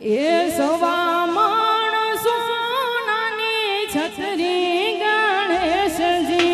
એ સવા માણસો નાની છત્રી ગણેશજી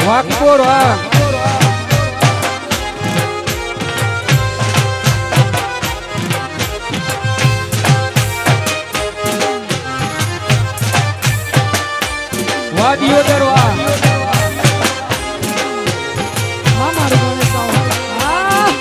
વાકપોર વાક વાદીઓ દરવા હા મારું ગણેશ આવો. હા.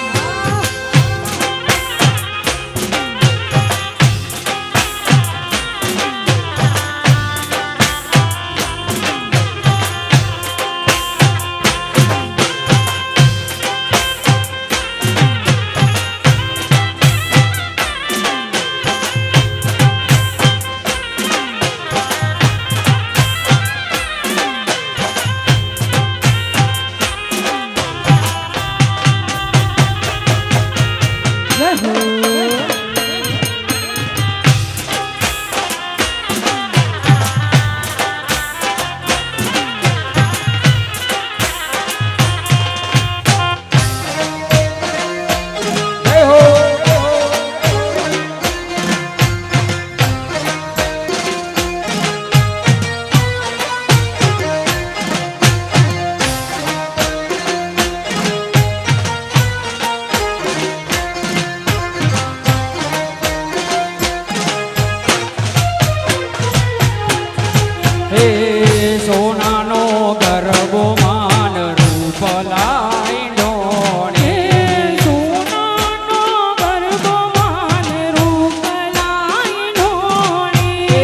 સોનાનો ગરબો માન રૂપ લાઈ ઢોણી સોનાનો ગરબો માન રૂપ લાઈ ઢોળી.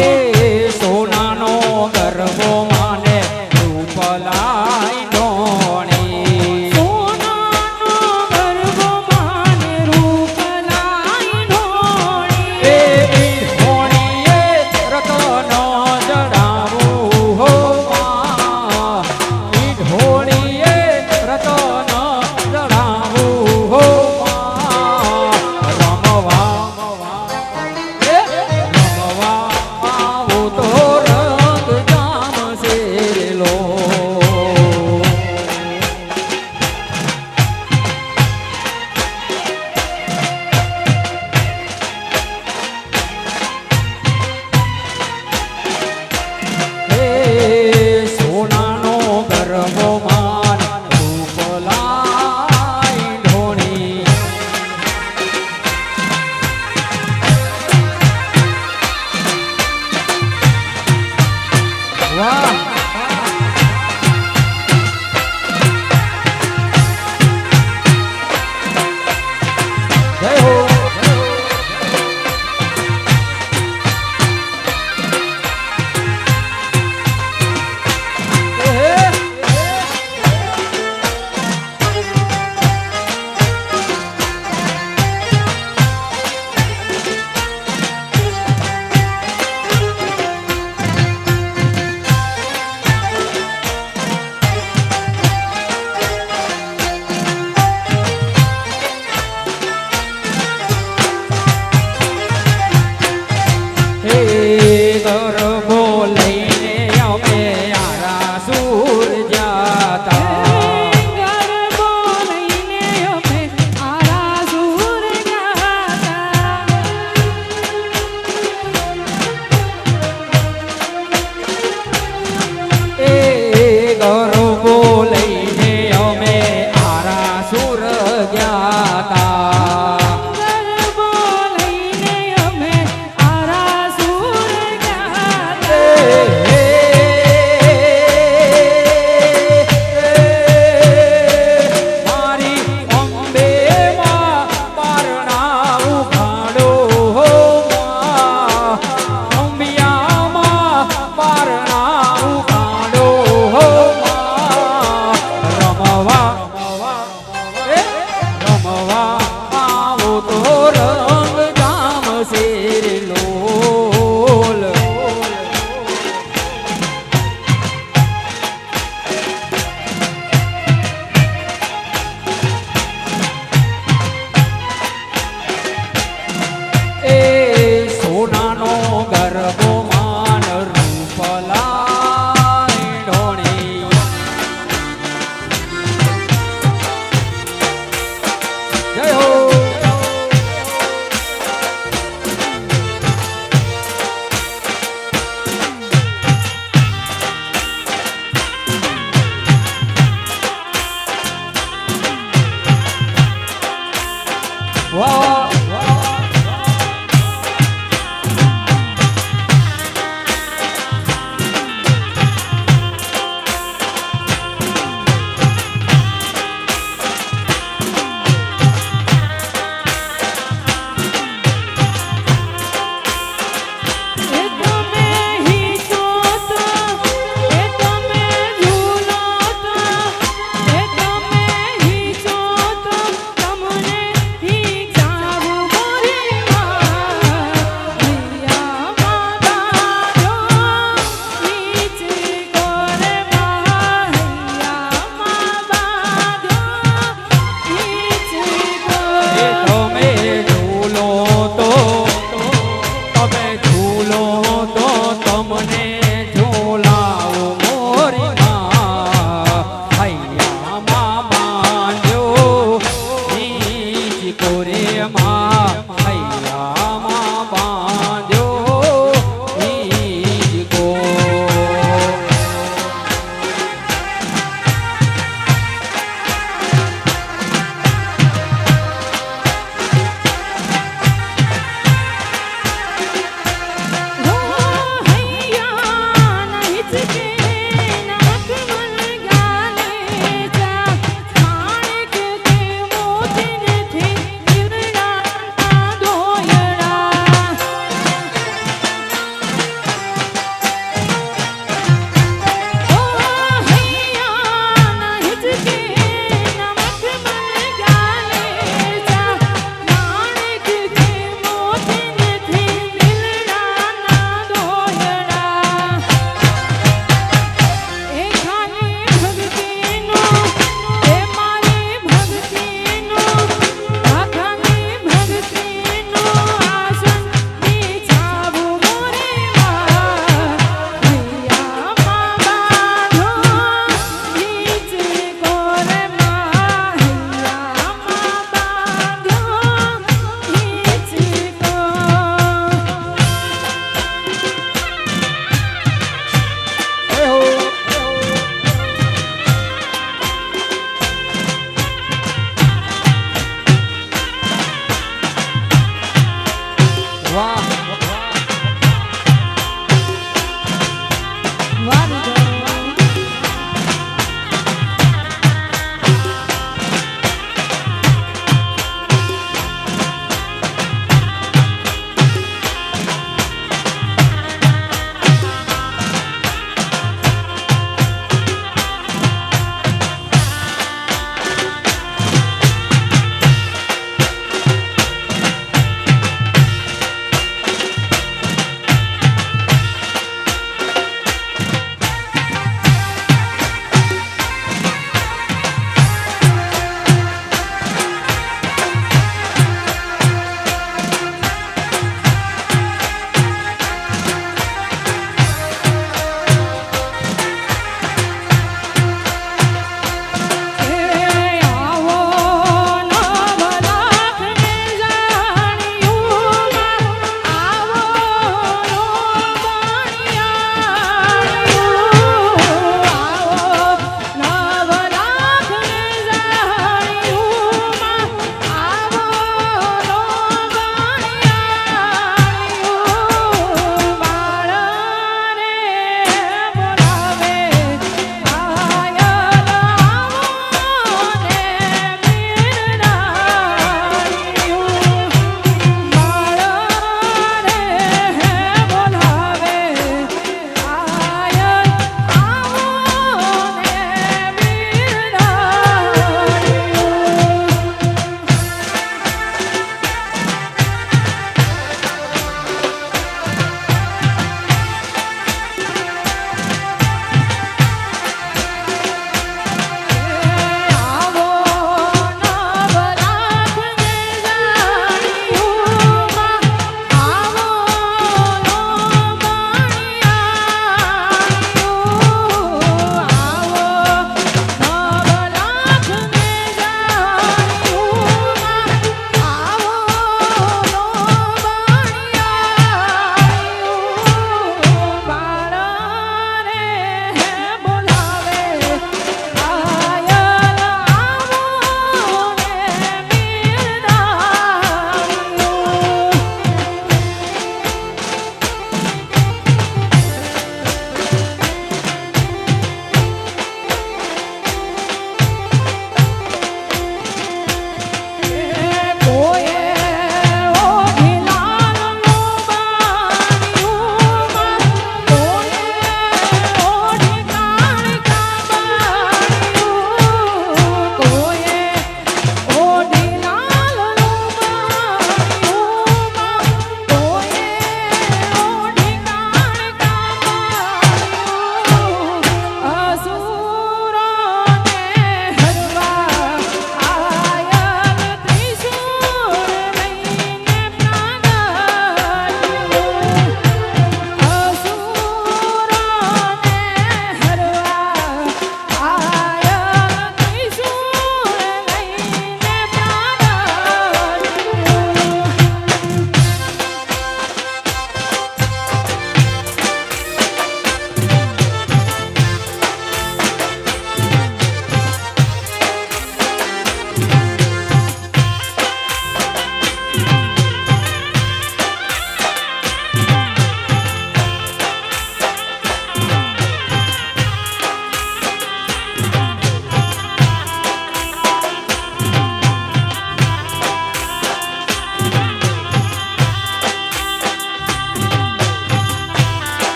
સોનાનો ગરબો માને રૂપ લાઈ ઢોણી સોનાનો ગરબો માન રૂપ લાઈ ઢોળી. ઢોણીએ રતનો જડાવું હો માં ઢોણીએ રતનો જડાવું હો માં રમવા આવો તો રંગ જામશે લો સોનાનો ગરબો માન રૂપ લાઈ ઢોણી વાહ જય હો ગરબો લઈને અમે આરાસુર જાતા ગરબો લઈને અમે આરાસુર ગાતા. ગરબો લઈને અમે આરાસુર ગયા ગરબો લઈને અમે આરાસુર ગાતા. મારી અંબે માં પારણા ઉઘાડો હો માં અંબિયામાં પારણા ઉઘાડો હો માં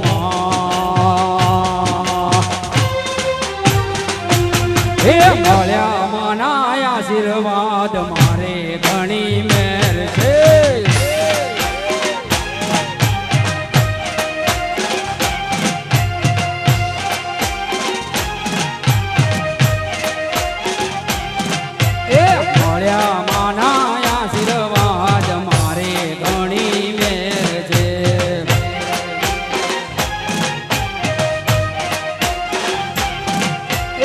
માં. હે મળ્યા માના આશીર્વાદ મારે ઘણી મેર છે. એ મળ્યા માના આશીર્વાદ મારે ઘણી મેર છે.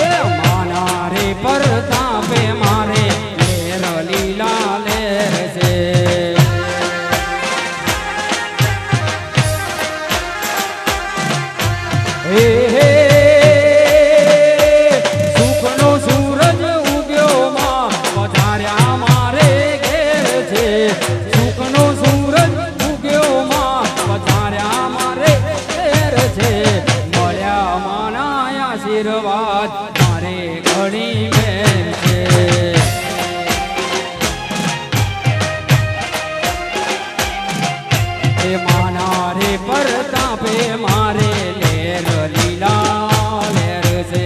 એ માના રે પરતાપે મારે લેર લીલા લેર છે. હે હે સુખનો સૂરજ ઉગ્યો માં પધાર્યા મારે ઘેર છે. સુખનો સૂરજ ઉગ્યો માં પધાર્યા મારે ઘેર છે. મળ્યા માના આશીર્વાદ મારે ઘણી મેર છે. એ માના રે પરતાપે મારે લેર લીલા લેર છે.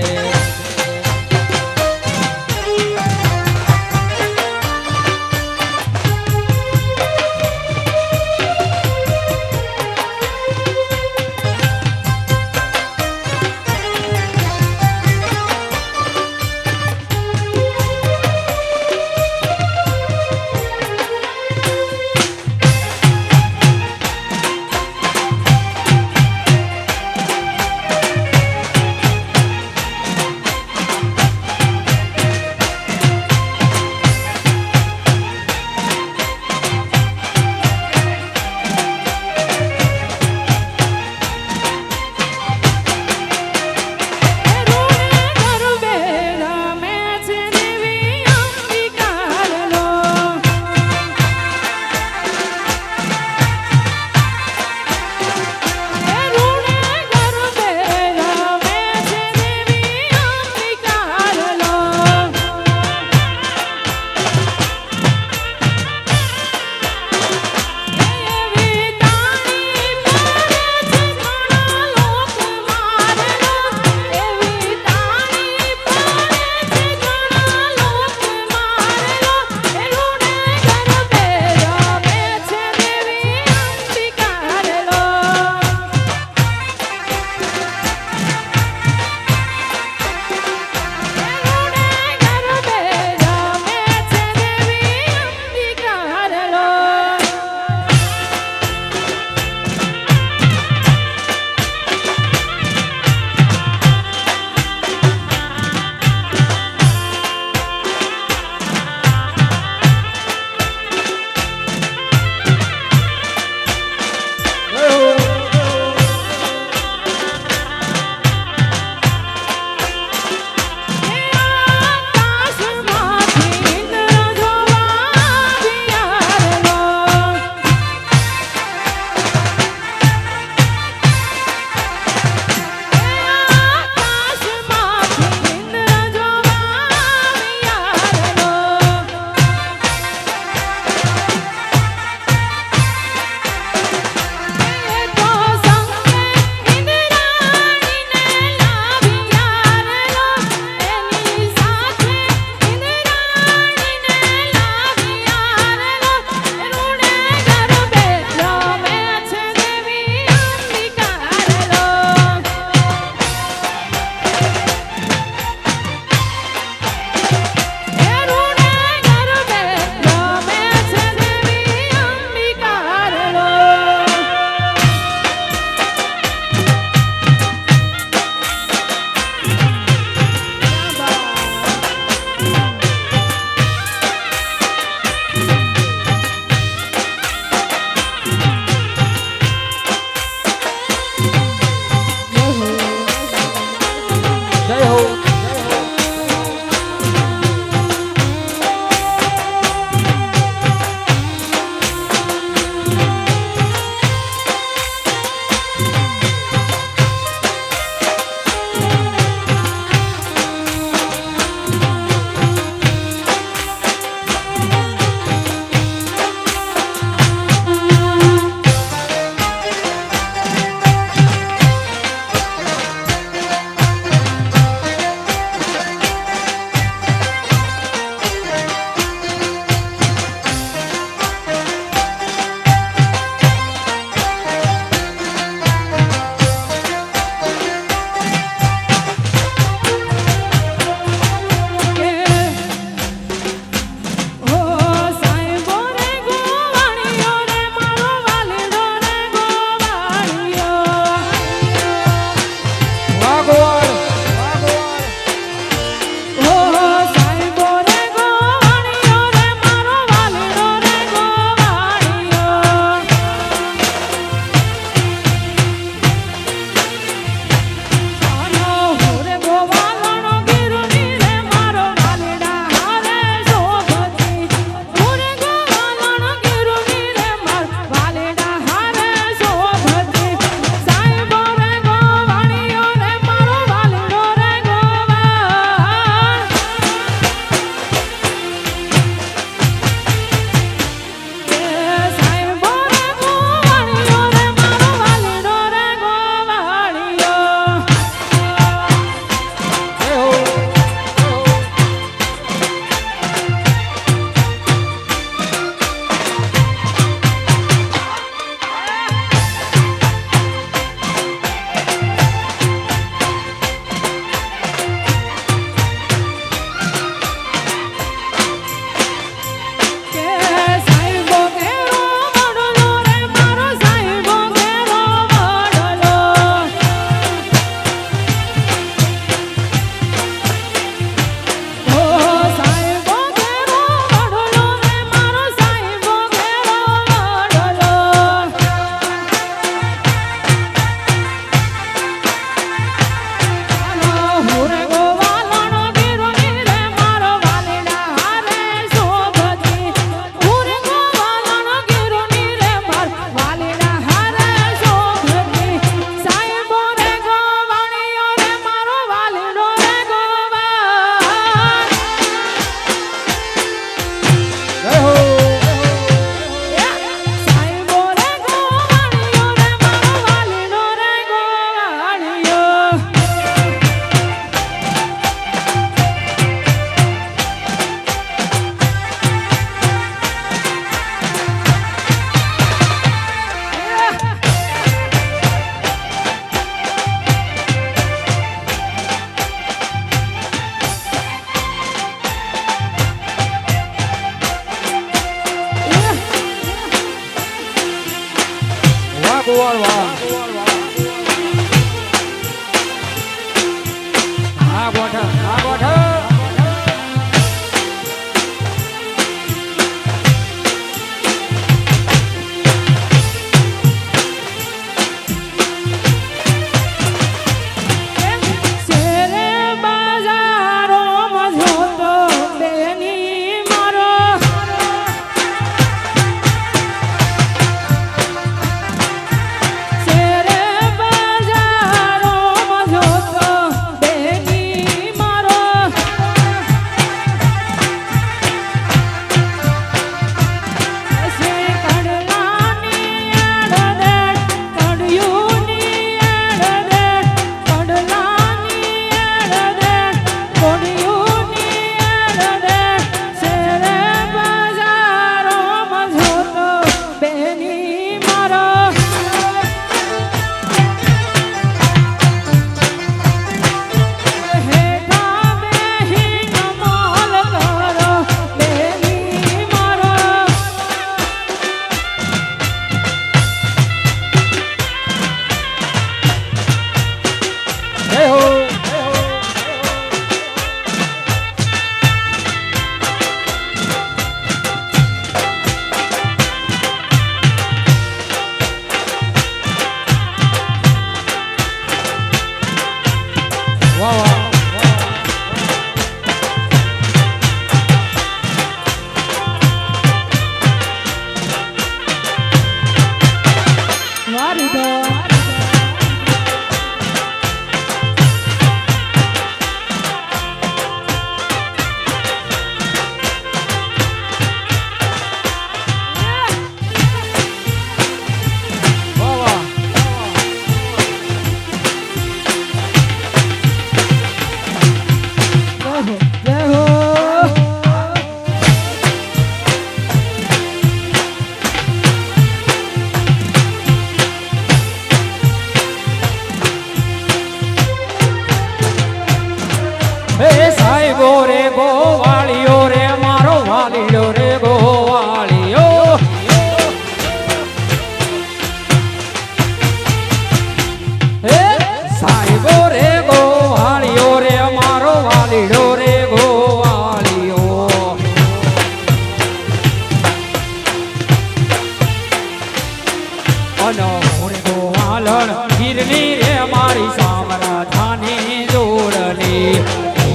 વાલણ ગીરની રે મારી સામરાધાની જોડલી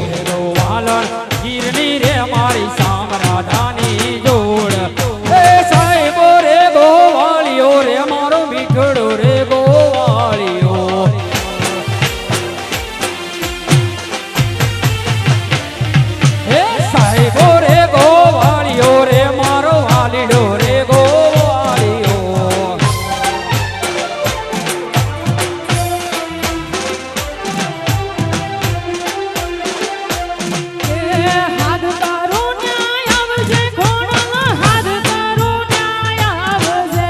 રે ગો વાલણ ગીરની રે મારી સામરાધાની જોડ એ સાહેબો રે ગોવાળિયો રે મારો મીઠડો રે ગોવાળિયો એ સાહેબો રે ગોવાળિયો રે મારો વાલીડો રે ગોવાળિયો હાથ તારો ન્યાય આવજે ખોડલ હાથ તારો ન્યાય આવજે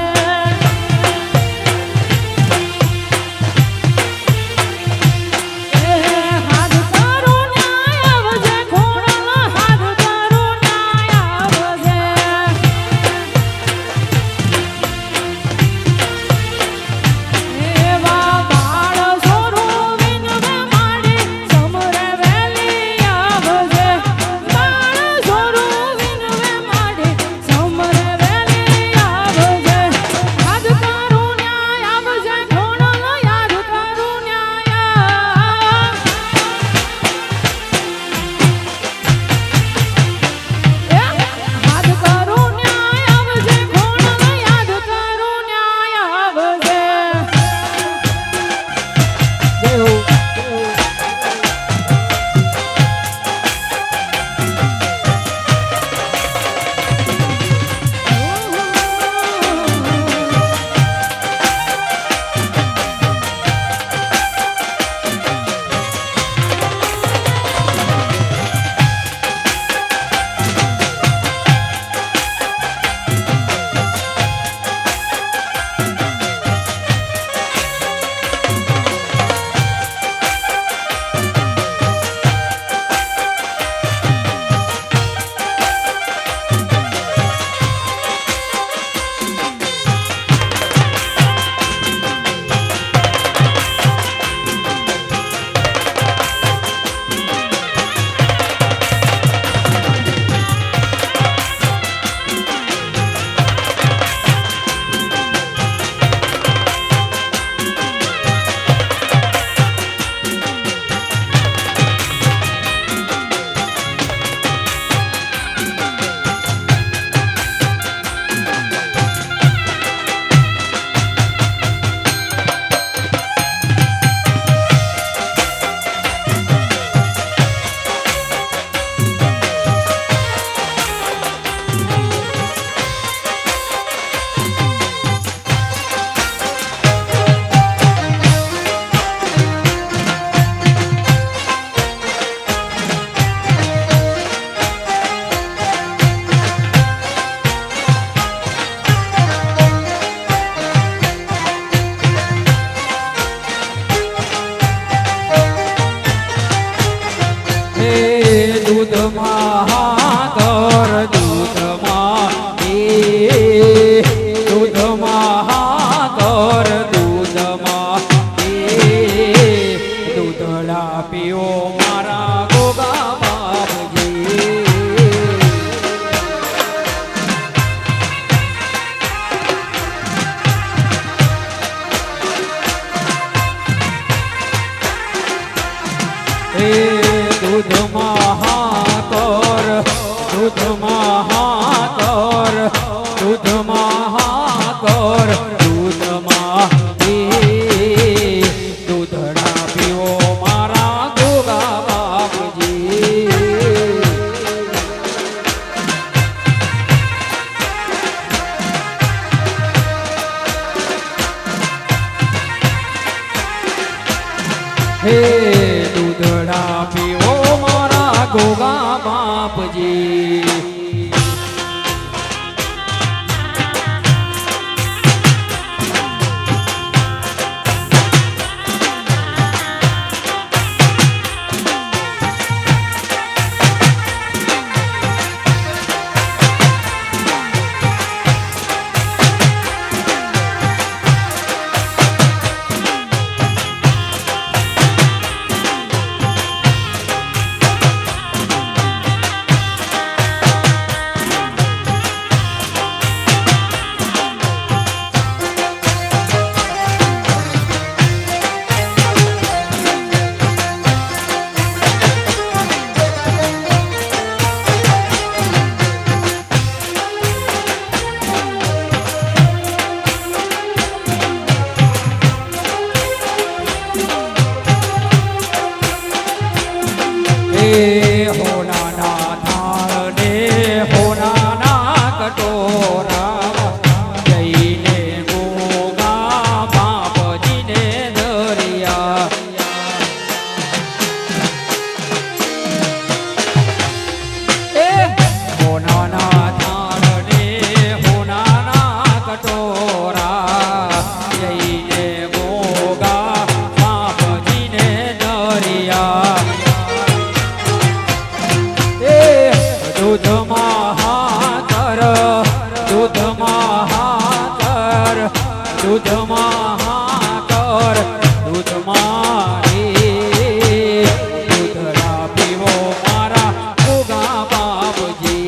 હાથ તારો ન્યાય આવજે ખોડલ હાથ તારો ન્યાય આવજે એવા બાળ સોરો વિનવે માડી સમરે વેલી આવજે બાળ સોરો વિનવે માડી સમરે વેલી આવજે યાદ તારો ન્યાય આવજે ખોડલ યાદ તારો ન્યાય યાદ તારો ન્યાય આવજે ખોડલ યાદ તારો ન્યાય આવજે હે દૂધમાં હાકર દૂધમાં દૂધમાં હાકર દૂધમાં દૂધડા પીઓ મારા ગોગા બાપજી હે દૂધમાં હાકર દૂધમાં હાકર દૂધમાં હાકર દૂધમાં દૂધડા પીવો મારા ગોગા બાપજી હે દૂધડા પીવો મારા ગોગા બાપજી હોનાના થાળ ને હોનાના કટોરા જઈને ગોગા બાપજીને દરિયા હોનાના થાળ ને હોનાના કટોરા જઈને ગોગા બાપજીને દરિયા દૂધમાં હાતર દૂધમાં હાતર દૂધમાં હાતર દૂધમાં દૂધડા પીવો મારા ગોગા બાપજી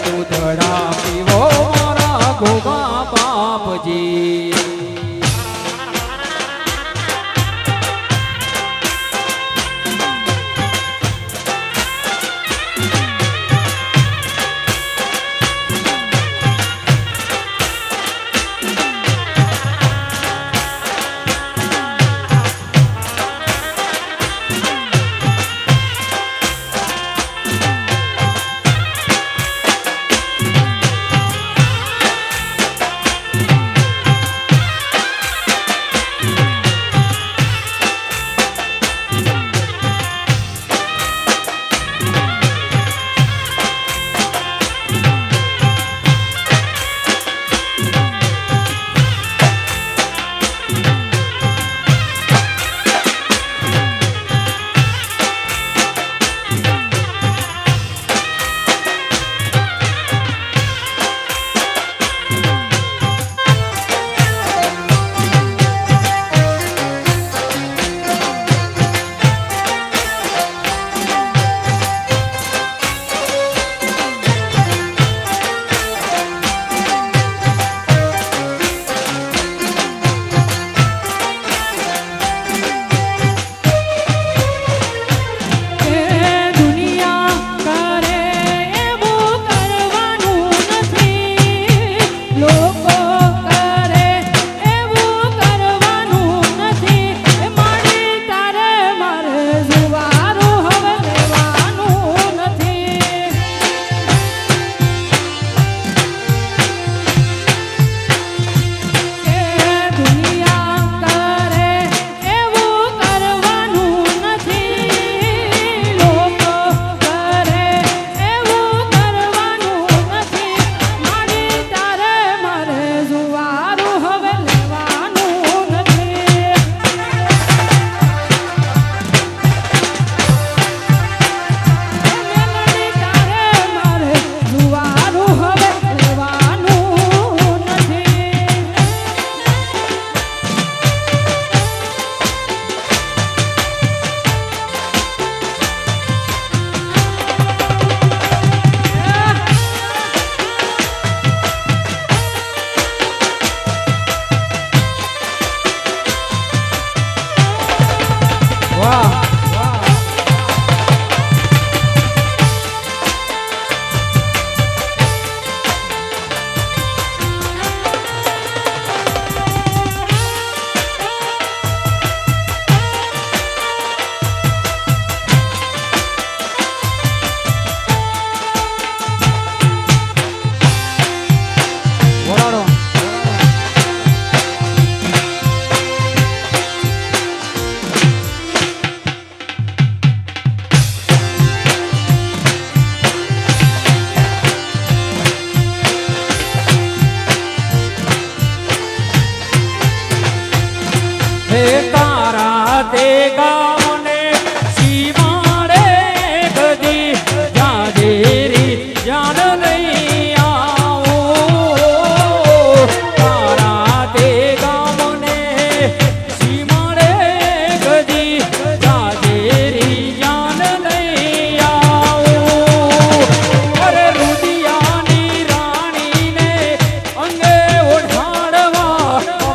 દૂધડા પીવો મારા ગોગા બાપજી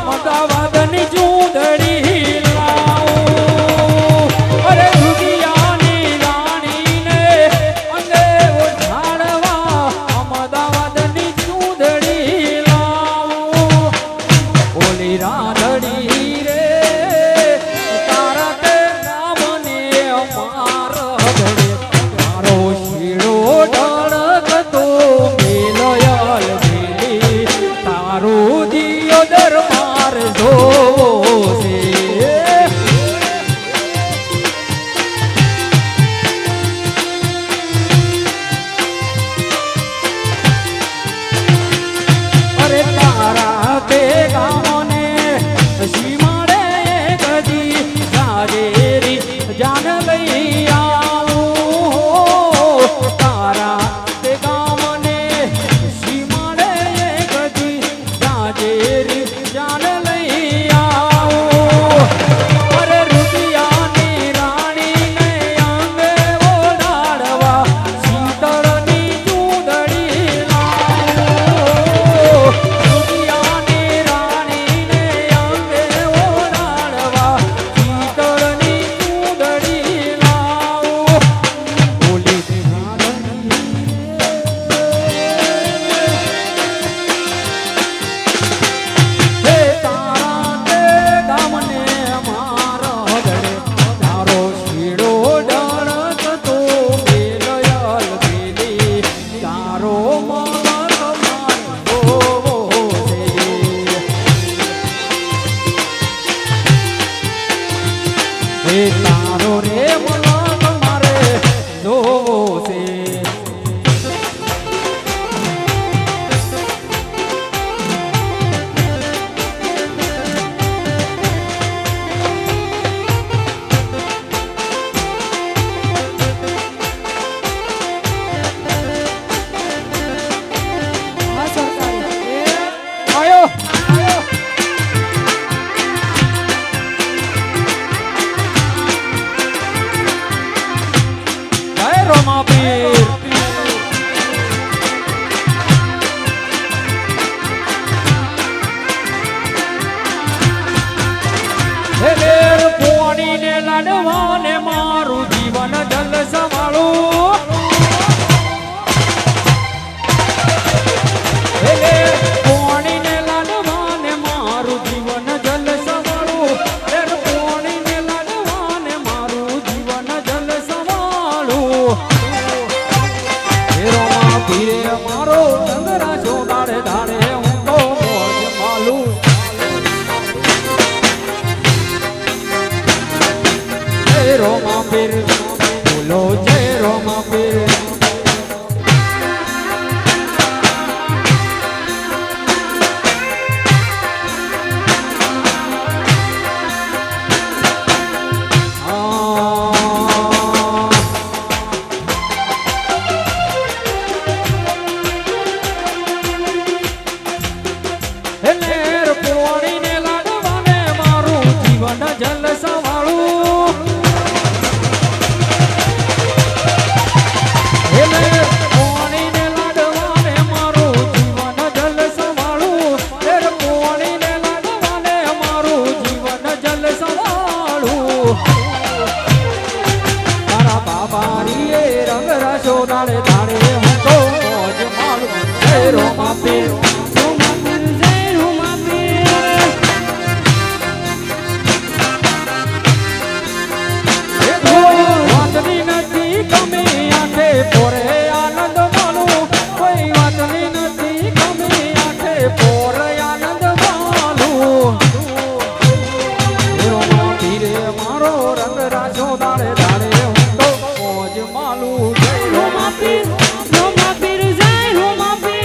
અમદાવાદની ચૂંદડી લાવો રોમા પીર લેર પોણીને લાડવાને મારું જીવન જલ સંભાળું લેર પોણીને લાડવાને મારું જીવન જલ સંભાળું લેર પોણીને લાડવાને મારું જીવન જલ સંભાળું રોમા પીરે મારો ડંગરા છો દાડે દાડે હું તો મોજ માલું રોમા પીર બોલો જય રોમા પીર લેર પોણીને લાડવાને મારું જીવન જલ સંભાળું પોણીને લાડવાને મારું જીવન જલ સંભાળું લેર પોણીને લાડવાને મારું જીવન જલ સંભાળું તારા બાબારીએ રંગ રસો દાડે દાડે હું તો મોજ માલું જય રોમા પીર વાતની નથી ગમે આંખે પોરે આનંદ માલું કોઈ વાતની નથી ગમે આંખે પોરે આનંદ માલું રોમા પીરે મારો રંગ રાજો દાડે દાડે હું તો મોજ માલું જય રોમા પીર રોમા પીર જય રોમા પીર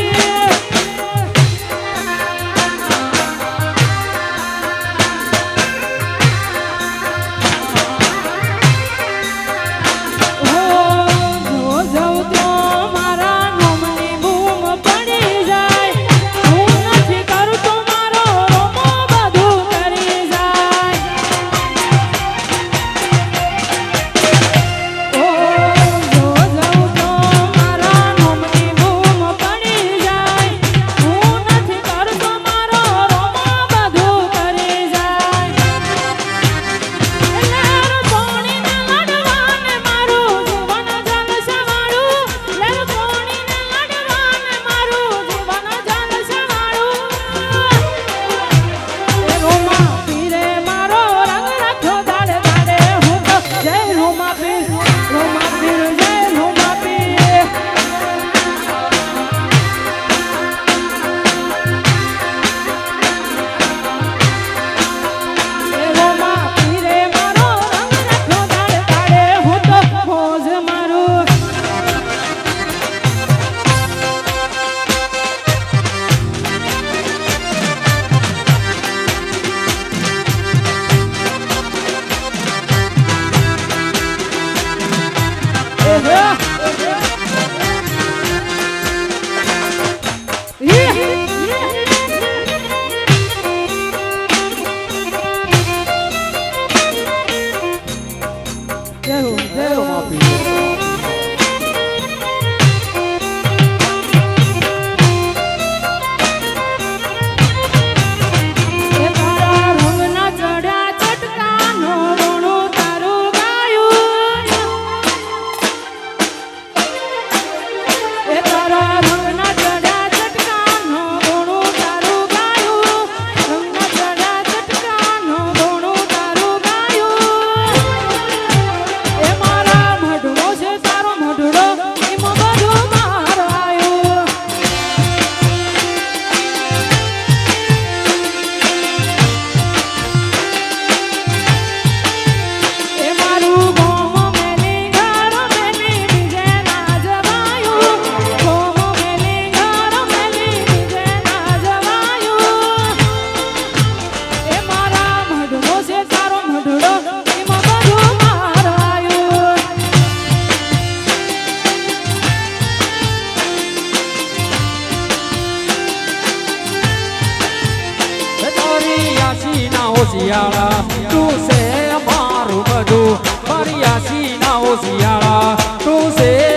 શિયાળા તું છે મારું બધું મારી આશી ના હો શિયાળા તું છે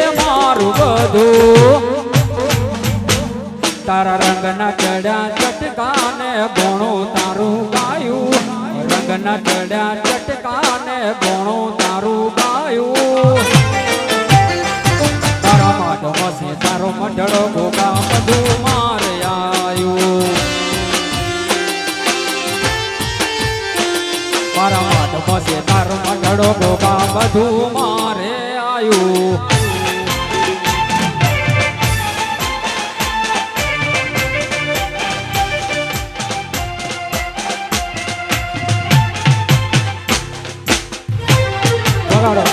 તારા રંગના ચડ્યા ચટકાને ભોણું તારું ગાયું રંગના ચડ્યા ચટકાને ભોણું તારું ગાયું તારા માઢ મસે તારો મંડળો ગોગા બધું મારે આયું મારા માઢ મસે તારો મંડળો ગોગા બધું મારે આયું વગાડો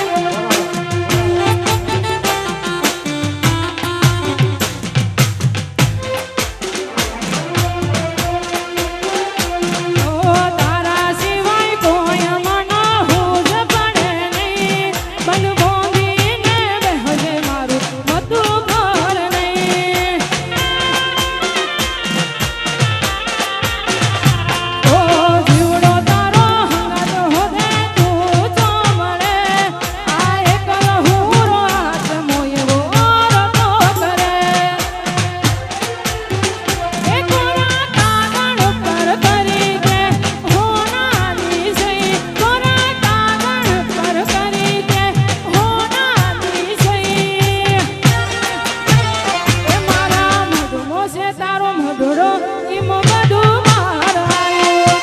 ઓ તારા સિવાય કોઈ મને હોજ પડે નહીં બન બોંધીને બેહજે મારું બધું ઘર નહીં ઓ જીવડો તારો હંગાત હોદે તું ચોમળે આ એકલ હુરો હાથ મોયવો રતો કરે એ કોરા કાગળ પર કરી દે હોનાની સઈ કોરા કાગળ પર કરી દે હોનાની સઈ એ મારા મધુમો છે તારો મધુરો ઈમ બધું મારાયું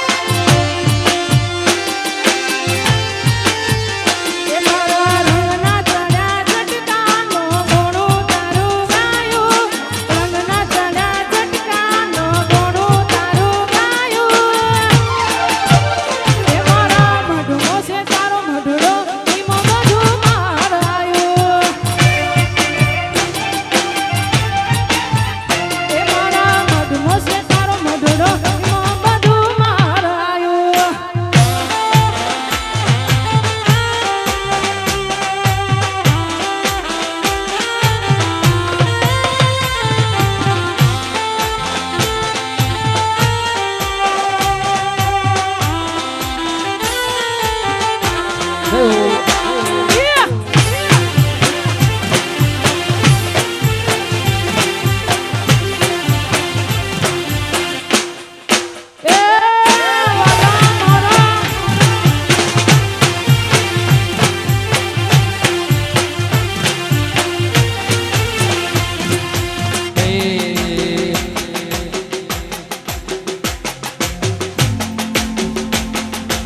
એ મારા રંગના ચડ્યા ચટકાનો ગોળું તારું ગાયું રંગના ચડ્યા ચટકાનો ગોળું તારું ગાયું એ મારા મધુમો છે તારો મધુરો ઈમ બધું મારાયું એ મારા મધુમો છે તારો મધુરો ઈમ બધું મારાયું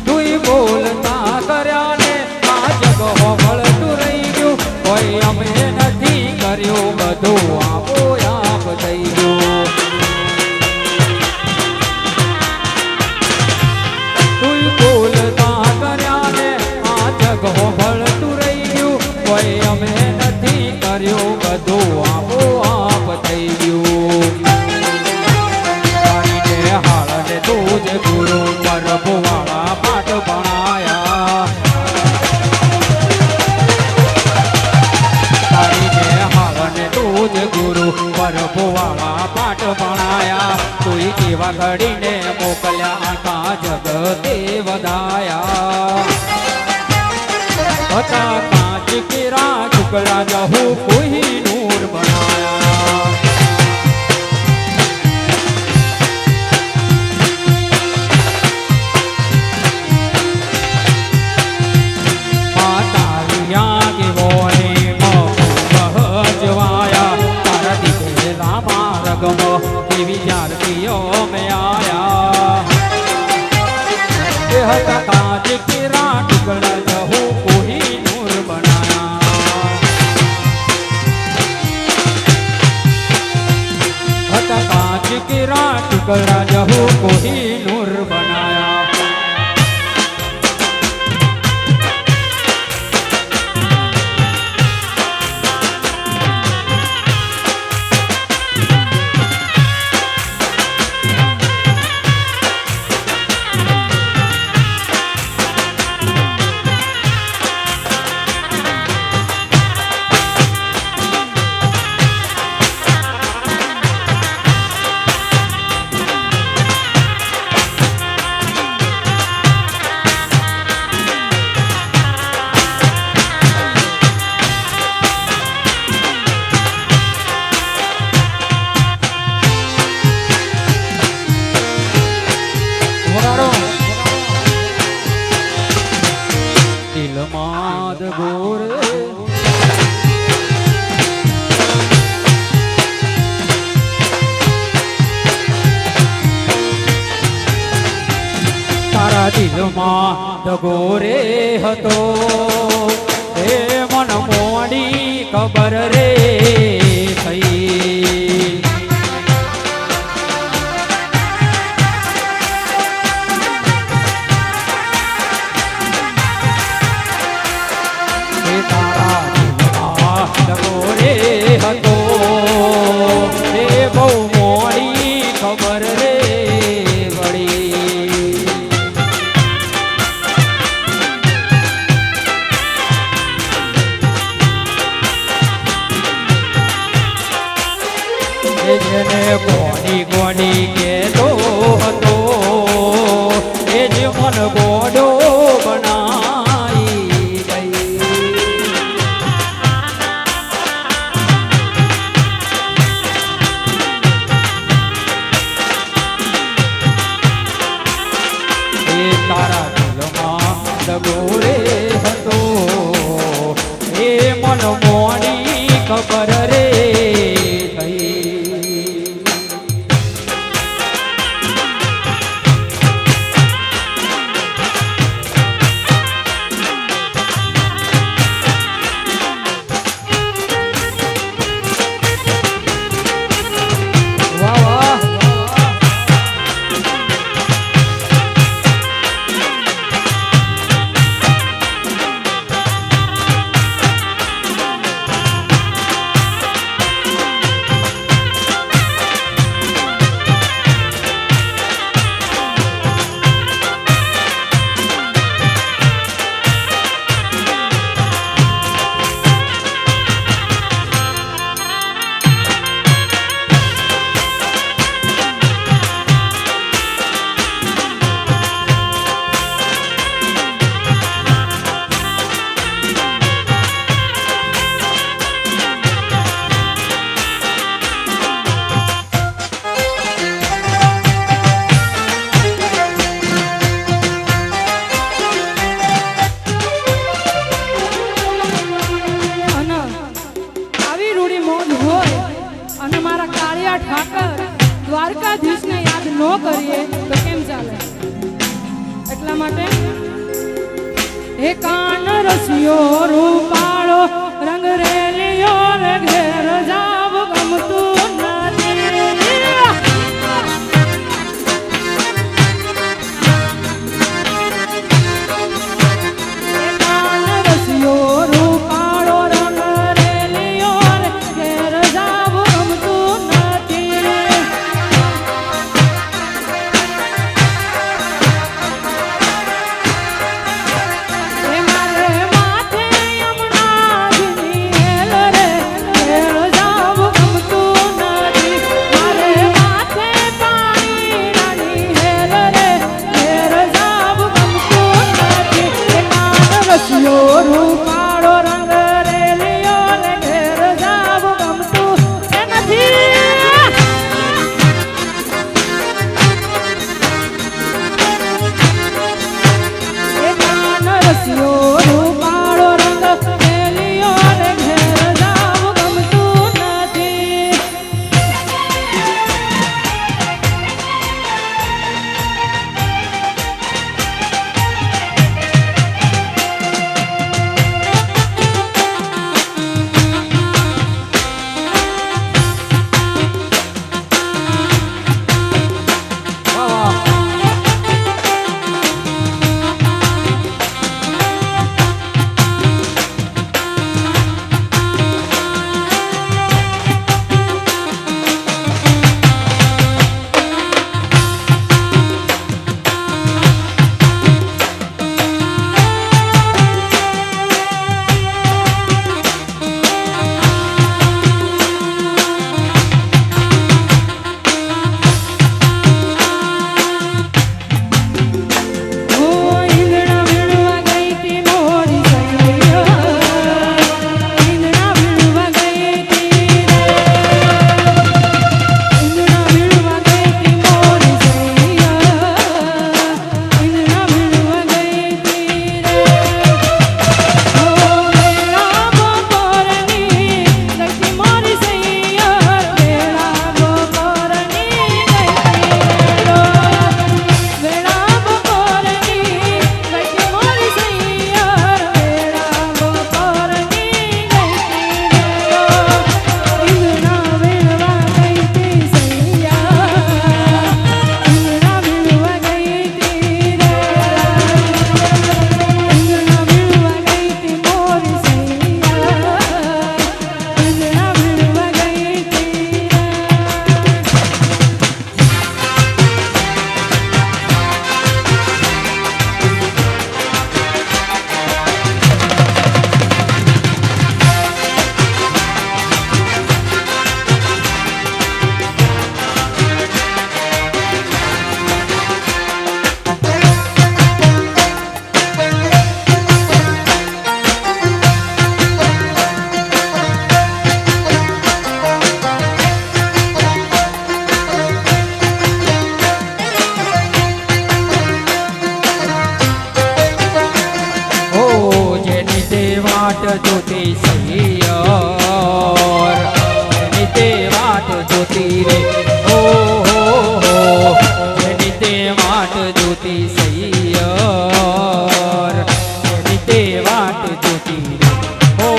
તુંય બોલતા કર્યા ને આ જગ હોભળતું રહી ગયું કોઈ અમે નથી કર્યું બધું આપોઆપ થઈ ગયું તુંય બોલતા કર્યા ને આ જગ હોભળતું રહી ગયું કોઈ અમે નથી કર્યું બધું આપોઆપ થઈ ગયું તારીને હાળને તું જ ગુરુ પરભુવાળા પાઠ ભણાયા તારીને હાળને તું જ ગુરુ પરભુવાળા પાઠ ભણાયા તુંય કેવા ઘડીને મોકલ્યા આખા જગતે વધાયા હતા કાચ કેરા ટુકડા જહુ કોઈ નૂર બનાયા માતારિયા કે બોને મહજવાયા તારા દીકરે રામા રગમ એવી જારતીઓ મે આયા એ હતા કાચ કેરા ટુકડા જહુ કોઈ નૂર બનાયા હતા કાચ કેરા ટુકડા જહુ કોઈ નૂર બનાયા દિલમાં દગો રે હતો એ મન મોડી ખબર રે થઈ એ તારા દિલમાં દગો રે હતો એ બહુ મોડી ખબર રે વળી એ જેને ગોડી ગોડી કેતો હતો એ જ મન ગોડો બનાઈ ગઈ એ તારા દિલમાં દગો રે હતો એ મન મોડી ખબર રે થઈ વાહ વાહ અને આવી રૂડી મોજ હોય અને મારા કાળિયા ઠાકર દ્વારકાધીશને યાદ ન કરીએ તો કેમ ચાલે એટલા માટે હે કાન રસિયો રૂપાળો રંગ રેલિયો ને ઘેર જાવ ગમતું નથી હે કાન રસિયો રૂપાળો રંગ રેલિયો ને ઘેર જાવ ગમતું નથી હે મારે માથે યમુના જોતી સૈયર જેની તે વાટ જોતી રે ઓ હો જેની તે વાટ જોતી સૈયર જેની તે વાટ જોતી રે ઓ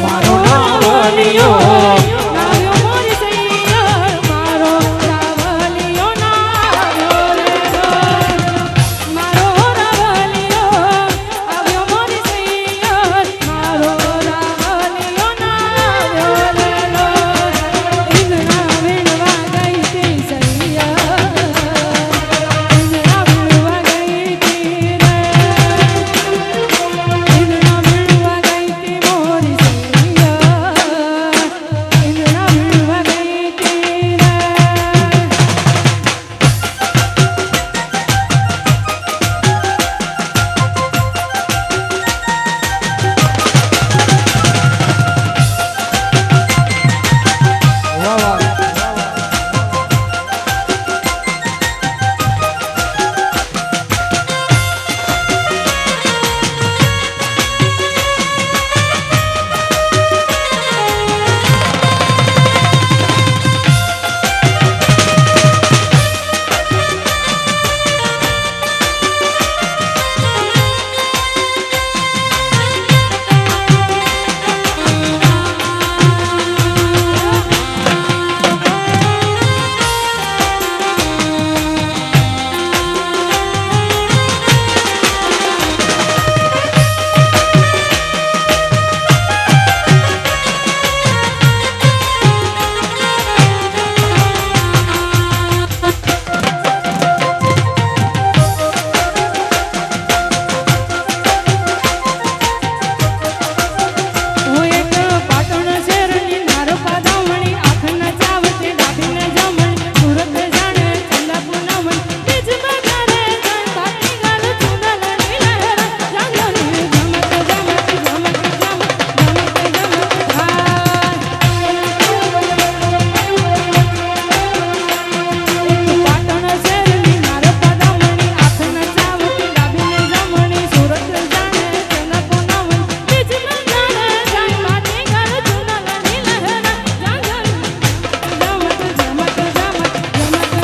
મારો નાવલિયો આવ્યો મોરી સૈયર મારો રાવલિયો આવ્યો રે મારો રાવલિયો આવ્યો મોરી સૈયર મારો રાવલિયો આવ્યો રે ઈંગણા વીણવા ગઈ તી સૈયર ઈંગણા વીણવા ગઈ તી રે ઈંગણા વીણવા ગઈ તી મોરી સૈયર ઈંગણા વીણવા ગઈ તી રે વાહ વાહ હું એક પાટણ શહેરની નારોપા દામણી આંખના ચાવટે ડાબીને જમણી સુરત જાણે ચંદા પૂનમણી બીજ બજારે જણ બાકી ગાલ ચુંદલની લહેર જાંગલી ઝમક ઝમક ઝમક ઝમક ઝમક ઝમક પાટણ શહેરની નારોપા દામણી આંખના ચાવટે ડાબીને જમણી સુરત જાણે ચંદા પૂનમણી બીજ બજારે જણ બાકી ગાલ ચુંદલની લહેર જાંગલી ઝમક ઝમક ઝમક ઝમક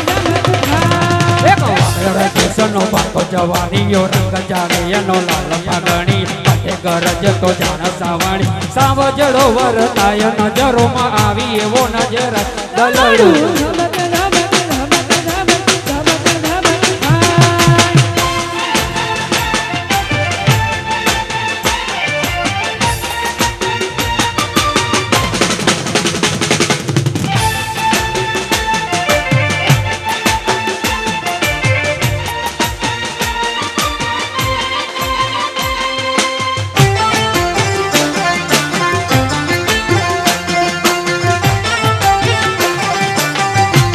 એક વાગર કેસનો બાપો જવાનીયો રંગ જાણે એનો લાલ પાગણી પટે ગરજ તો જાણ સાવણી સાવજડો વરતાય નજરોમાં આવી એવો નજર દલડું ઝમક ઝમક ઝમક ઝમક ઝમક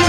ઓ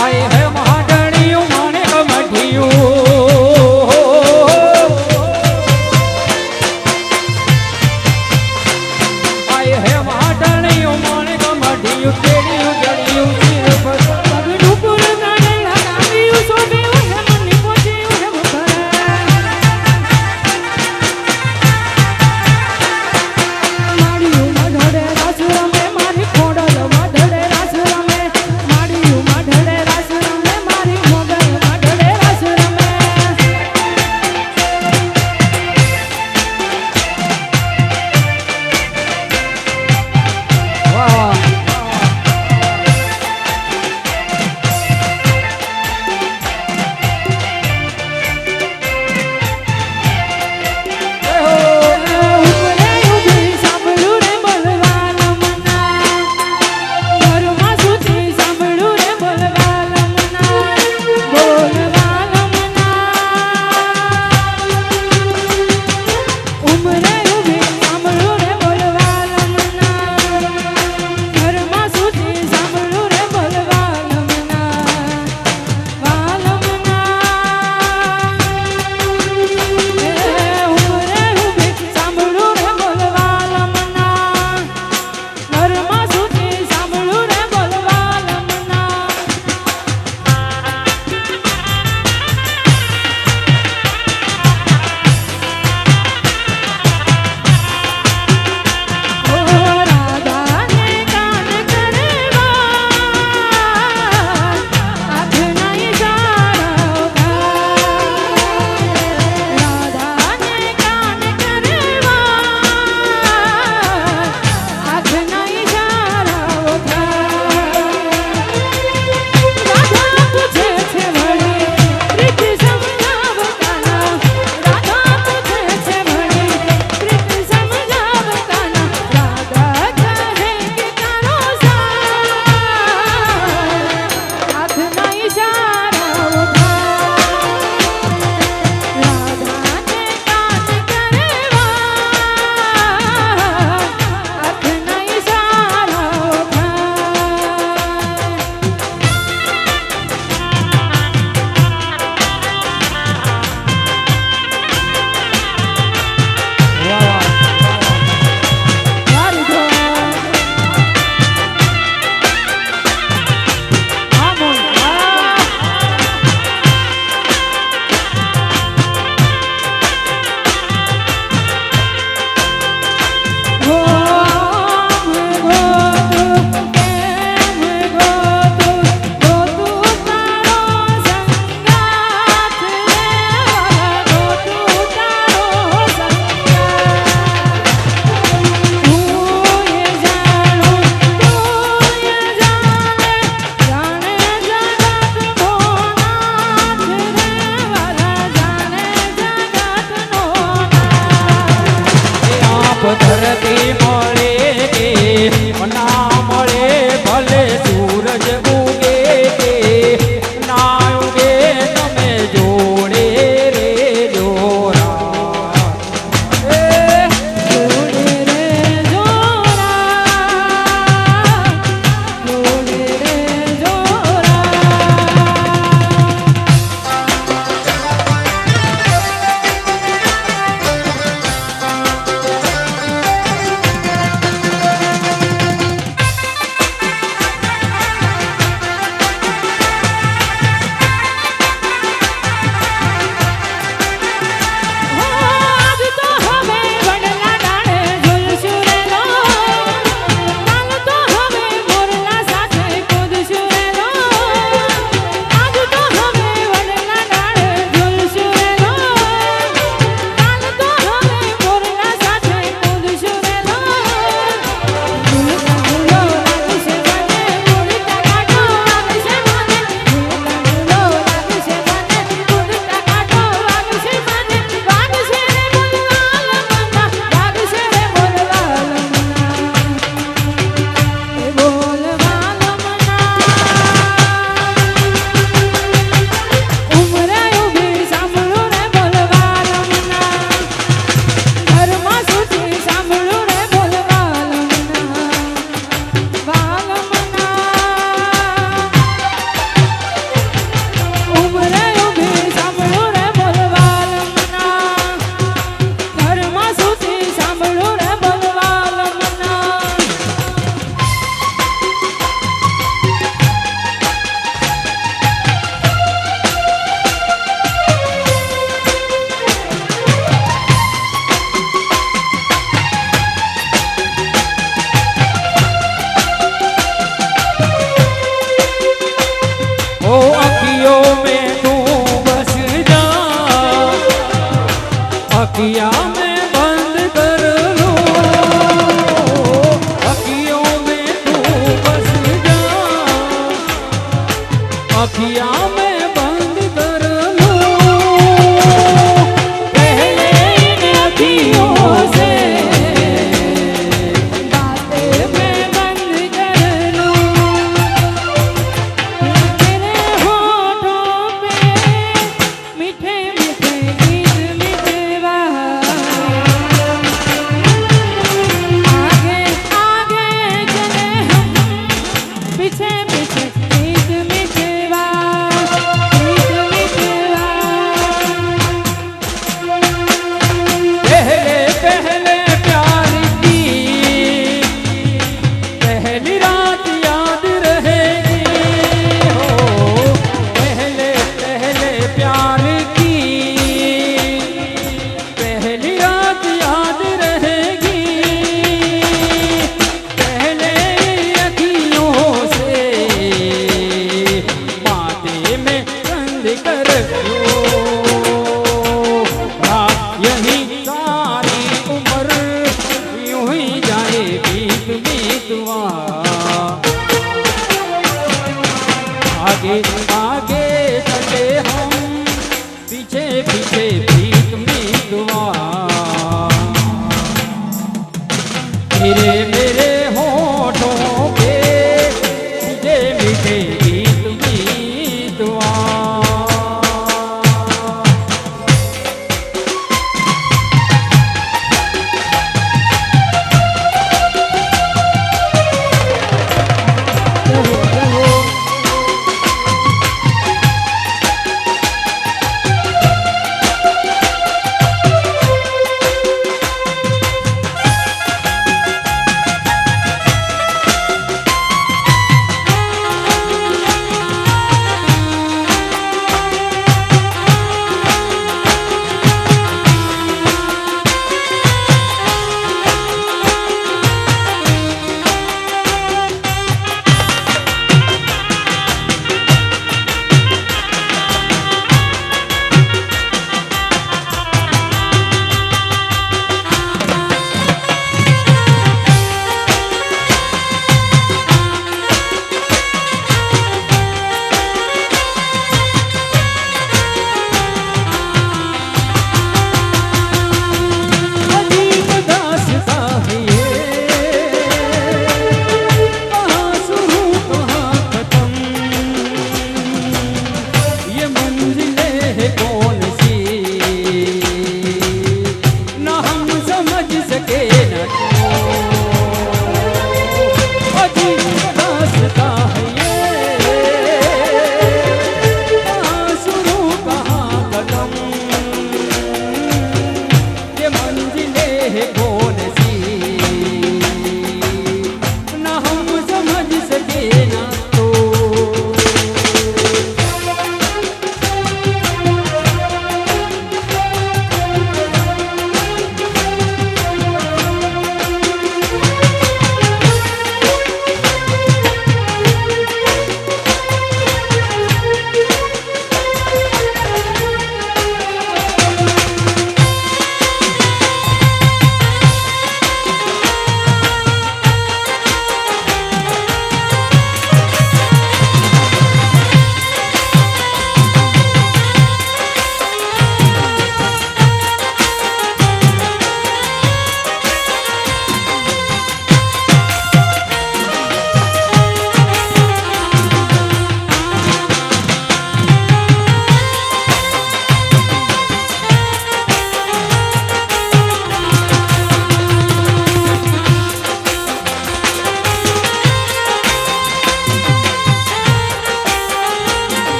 આય હે મહાડણિયું માણેક મઢિયું આય હે મહાડણિયું માણેક મઢિયું તેડિયું જડિયું ચીર પર પગનું પુર નાડે લગાવ્યું શોભ્યું હે મની પહોંચ્યું હે મુખર માળિયું મઢડે રાસ રમે મારી ખોડલ મઢડે રાસ રમે માળિયું મઢડે રાસ રમે મારી મોગલ મઢડે રાસ રમે વાહ ઉપરે ઉભી સાંભળું રે બોલવાલ મના ઘરમાં સુધી સાંભળું રે બોલવાલ મના બોલવાલ મના ઉમરે ઉભી સાંભળું રે બોલવાલ મના ઘરમાં સુધી સાંભળું રે બોલવાલ મના વાલ મના ઉમરે ઉભી સાંભળું રે બોલવાલ મના ઘરમાં સુધી સાંભળું રે બોલવાલ મના ઓ રાધાને કાન કરવા આંખના ઈશારા રાધાને કાન કરવા આંખના ઈશારા રાધા પૂછે છે વળી પ્રીત સમજાવતાના રાધા પૂછે છે વળી પ્રીત સમજાવતાના રાધા કહે કે તારો સાથ આંખના ઈશારા રાધાને કાન કરવા આંખના ધરતી મળે કે ના મળે ભલે સૂરજ ઉગે કે ના ઉગે તમે જોડે રે જોરા જોડે રે જોરા જોડે રે જોરા अखियां में बंद कर लूं, पहले इन अखियों से बातें मैं बंद कर लूं, तेरे होठों पे मीठे मीठे गीत मिटवा, आगे आगे चले हम, पीछे पीछे गीत मिटवा, गीत मिटवा। पहले पहले प्यार की पहली रात याद रहेगी हो, पहले पहले प्यार की पहली रात याद रहेगी, पहले अखियों से बातें में बंद कर लो, यही सारी उम्र यूं ही जाए बीत बीतवा, आगे आगे चले हम, पीछे पीछे बीत बीतवा, मेरे मेरे होठों पे मीठे मीठे गीत बीतवा।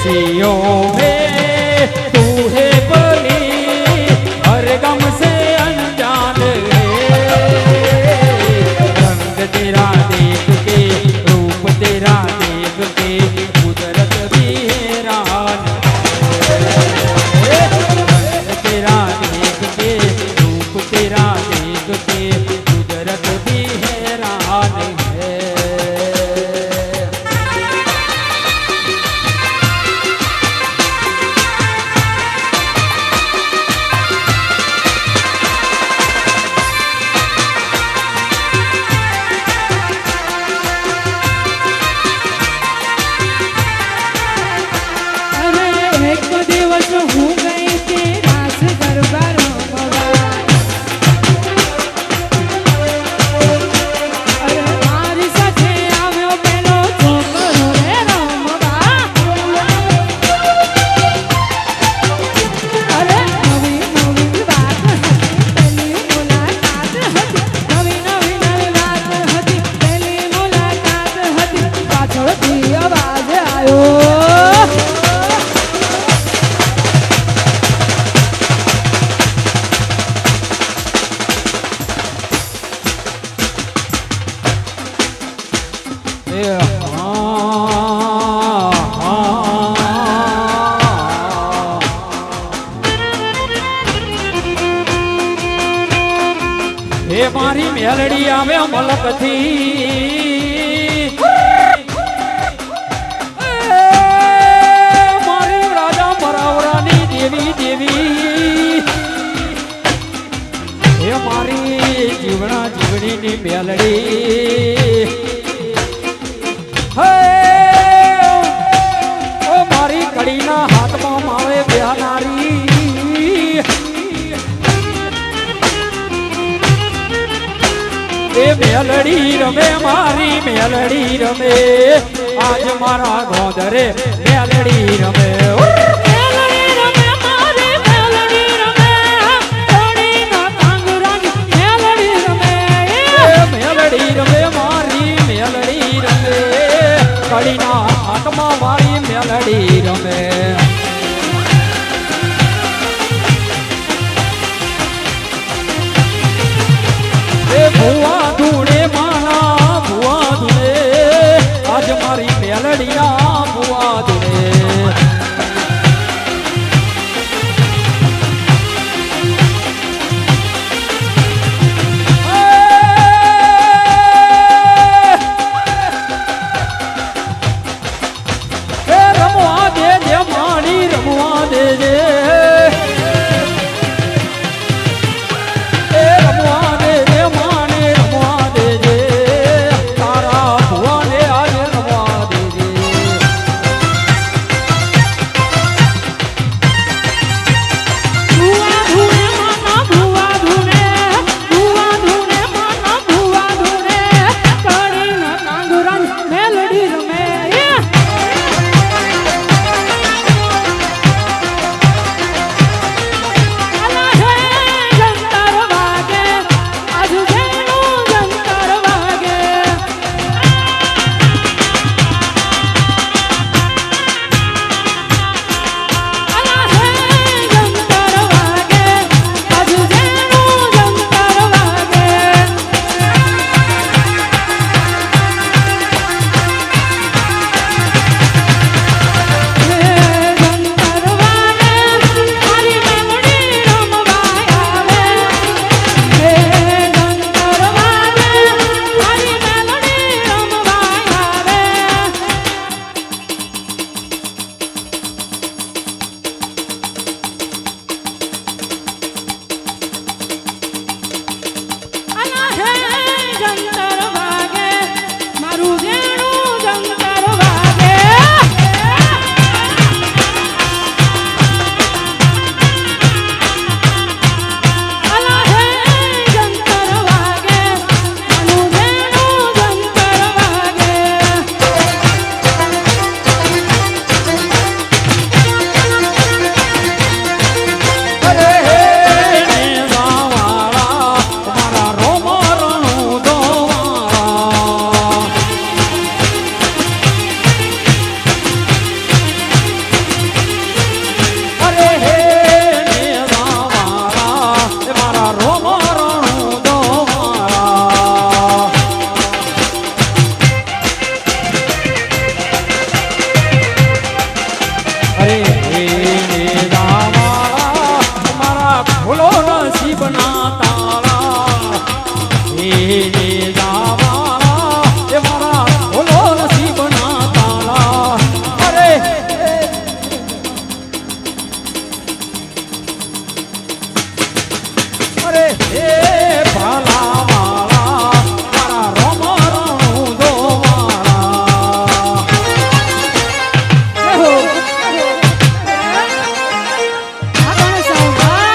खुशियों में तू है भली हर गम से अनजान है रंग तेरा देख के रूप तेरा देख के कुदरत भी हैरान है रंग तेरा देख के रूप तेरा देख के कुदरत भी हैरान है અરે એક દિવસ હું ગઈ તે રાસ ગરબા રમવા અરે મારી સાથે આવ્યો પેલો છોકરો રે રમવા અરે નવી નવી વાત હતી પહેલી મુલાકાત હતી નવી નવી વાત હતી પહેલી મુલાકાત હતી પાછળથી અવાજ આવ્યો હે મારી મેલડી આવે મલકથી મારી રાજા મરાવરાની દેવી દેવી હે મારી જીવણા જીવણીની મેલડી હે ઓ મારી કડીના હાથમાં માવે બેહનારી એ મેલડી રમે મારી મેલડી રમે આજ મારા ગોંધરે મેલડી રમે મેલડી રમે મારી મેલડી રમે કોણીના કાંગરાની મેલડી રમે મેલડી રમે મારી મેલડી રમે કડીના હાથમાં મારી મેલડી રમે ભુવા ધૂળે માના ભુવા ધૂળે આજ મારી મેલડિયા ભુવા ધૂળે નસીબના તાળા એ જાવાળા એ મારા બોલો નસીબના તાળા અરે અરે એ ભાલા માળા મારા રોમ રણું દો માળા એહો. આ કોણ સાંભા?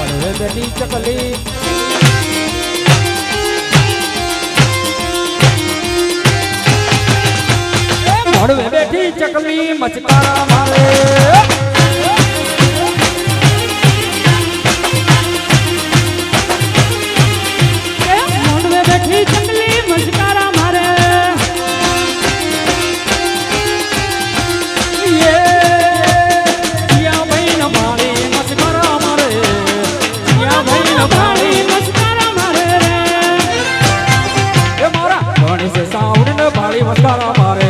અરે બેટી ચકલી મળવે બેઠી ચકલી મચકારા મારે મોંડવે બેઠી ચકલી મસ્કારા મારે. યા ભાઈ ન મારી મચકારા મારે યા ભાઈ ન ભાળી મારી મસ્કારા મારે રે. એ મારા ગણેશ સાવડ ને ભાળી મચકારા મારે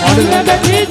મોંડવે બેઠી